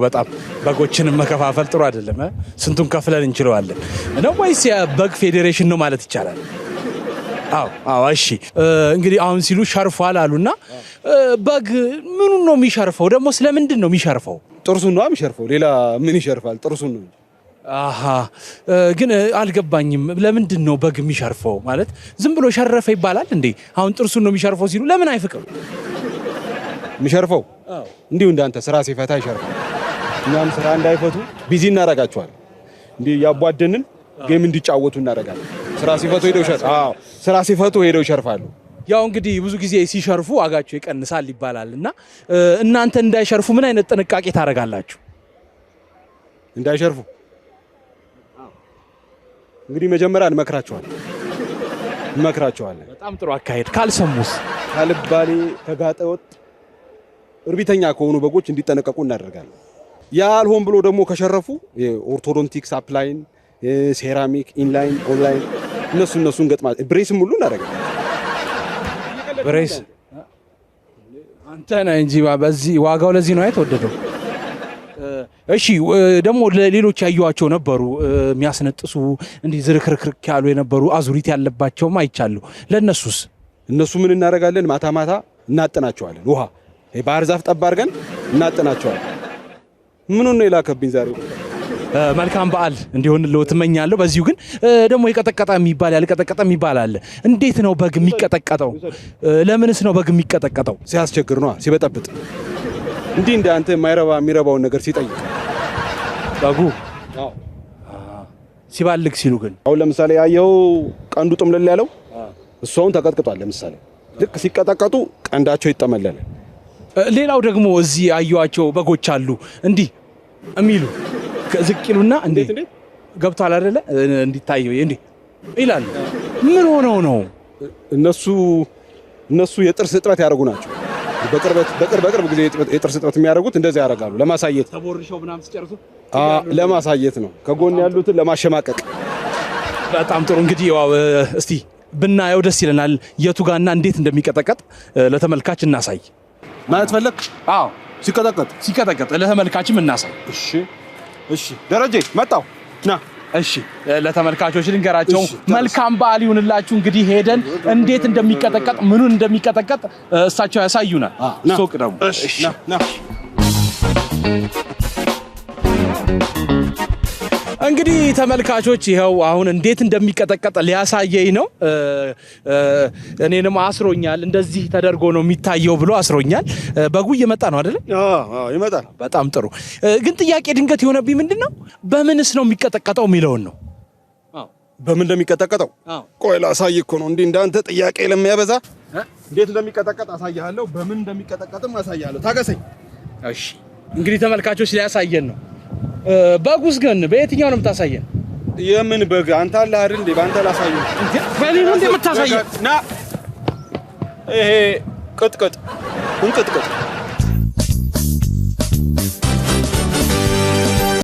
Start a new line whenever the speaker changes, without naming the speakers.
በጣም በጎችንም መከፋፈል ጥሩ አይደለም። ስንቱን ከፍለን እንችላለን ነው ወይስ የበግ ፌዴሬሽን ነው ማለት ይቻላል? አዎ እሺ። እንግዲህ አሁን ሲሉ ሸርፏል አሉና በግ ምኑን ነው የሚሸርፈው? ደግሞ ስለምንድን ነው የሚሸርፈው?
ጥርሱን ነው የሚሸርፈው። ሌላ ምን ይሸርፋል? ጥርሱን ነው።
ግን አልገባኝም። ለምንድን ነው በግ የሚሸርፈው? ማለት ዝም ብሎ ሸረፈ ይባላል እንዴ? አሁን ጥርሱን ነው የሚሸርፈው ሲሉ ለምን አይፍቅም?
የሚሸርፈው እንዲሁ እንዳንተ ስራ ሲፈታ ይሸርፋል። እኛም ስራ እንዳይፈቱ ቢዚ እናደርጋቸዋለን። እንዲህ ያቧደንን ጌም እንዲጫወቱ እናደርጋለን። ስራ ሲፈቱ ሄደው ይሸርፋሉ።
ያው እንግዲህ ብዙ ጊዜ ሲሸርፉ ዋጋቸው ይቀንሳል ይባላል እና እናንተ እንዳይሸርፉ ምን አይነት ጥንቃቄ ታደርጋላችሁ?
እንዳይሸርፉ እንግዲህ መጀመሪያ እንመክራቸዋለን።
በጣም ጥሩ አካሄድ። ካልሰሙስ?
ካልባሌ ከጋጠ ወጥ እርቢተኛ ከሆኑ በጎች እንዲጠነቀቁ እናደርጋለን። ያልሆን ብሎ ደግሞ ከሸረፉ ኦርቶዶንቲክስ አፕላይን፣ ሴራሚክ፣ ኢንላይን፣ ኦንላይን እነሱን ገጥማ ብሬስም ሁሉ እናደርጋለን።
ብሬስ አንተ ነህ እንጂ በዚህ ዋጋው ለዚህ ነው የተወደደው። እሺ ደግሞ ሌሎች ያዩዋቸው ነበሩ የሚያስነጥሱ እንዲህ ዝርክርክርክ ያሉ የነበሩ አዙሪት ያለባቸውም አይቻሉ። ለነሱስ?
እነሱ ምን እናደርጋለን? ማታ ማታ እናጥናቸዋለን። ውሃ ባህር ዛፍ ጠብ አድርገን እናጥናቸዋለን። ምኑን ነው የላከብኝ ዛሬ?
መልካም በዓል እንዲሆንልዎ ትመኛለሁ። በዚሁ ግን ደግሞ የቀጠቀጠ የሚባል ያልቀጠቀጠ የሚባል አለ። እንዴት ነው በግ የሚቀጠቀጠው? ለምንስ ነው በግ የሚቀጠቀጠው?
ሲያስቸግር ነው፣ ሲበጠብጥ፣ እንዲህ እንደ አንተ የሚረባውን ነገር ሲጠይቅ
በጉ ሲባልግ ሲሉ ግን
አሁን ለምሳሌ ያየው ቀንዱ ጥምልል ያለው እሱን ተቀጥቅጧል። ለምሳሌ ልክ ሲቀጠቀጡ ቀንዳቸው ይጠመለለ።
ሌላው ደግሞ እዚህ ያዩዋቸው በጎች አሉ እንዲህ የሚሉ ዝቅሉና እንዴ ገብቷል አይደለ? እንዲታየው እንዴ ይላሉ። ምን ሆነው ነው?
እነሱ የጥርስ እጥረት ያደርጉ ናቸው። በቅርብ ጊዜ የጥርስ እጥረት የሚያደርጉት እንደዚህ ያደርጋሉ። ለማሳየት
ተቦርሸው ምናምን ሲጨርሱ
ለማሳየት ነው። ከጎን ያሉትን ለማሸማቀቅ።
በጣም ጥሩ። እንግዲህ ያው እስቲ ብናየው ደስ ይለናል። የቱ ጋርና እንዴት እንደሚቀጠቀጥ ለተመልካች እናሳይ።
ማለት ፈለክ?
አዎ፣
ሲቀጠቀጥ
ለተመልካችም እናሳይ።
እሺ ደረጀ መጣው ና።
እሺ ለተመልካቾች ልንገራቸው። መልካም በዓል ይሁንላችሁ። እንግዲህ ሄደን እንዴት እንደሚቀጠቀጥ ምኑን እንደሚቀጠቀጥ እሳቸው ያሳዩናል። ሶቅ ደግሞ
እሺ ና።
እንግዲህ ተመልካቾች ይኸው አሁን እንዴት እንደሚቀጠቀጥ ሊያሳየኝ ነው። እኔንም አስሮኛል። እንደዚህ ተደርጎ ነው የሚታየው ብሎ አስሮኛል። በጉ እየመጣ ነው አይደል?
አዎ ይመጣል።
በጣም ጥሩ። ግን ጥያቄ ድንገት የሆነብኝ ምንድነው በምንስ ነው የሚቀጠቀጠው የሚለውን ነው።
በምን እንደሚቀጠቀጠው ቆይ ላሳይ እኮ ነው። እንዴ እንዳንተ ጥያቄ ለሚያበዛ እንዴት እንደሚቀጠቀጥ አሳያለሁ። በምን እንደሚቀጠቀጥም አሳያለሁ። ታገሰኝ።
እሺ እንግዲህ ተመልካቾች ሊያሳየን ነው። በጉስ ግን በየትኛው ነው የምታሳየን?
የምን በግ? አንተ አለ አይደል እንዴ? ባንተ ላሳየው እንዴ?
በኔ ነው የምታሳየን?
ና ይሄ ቅጥቅጥ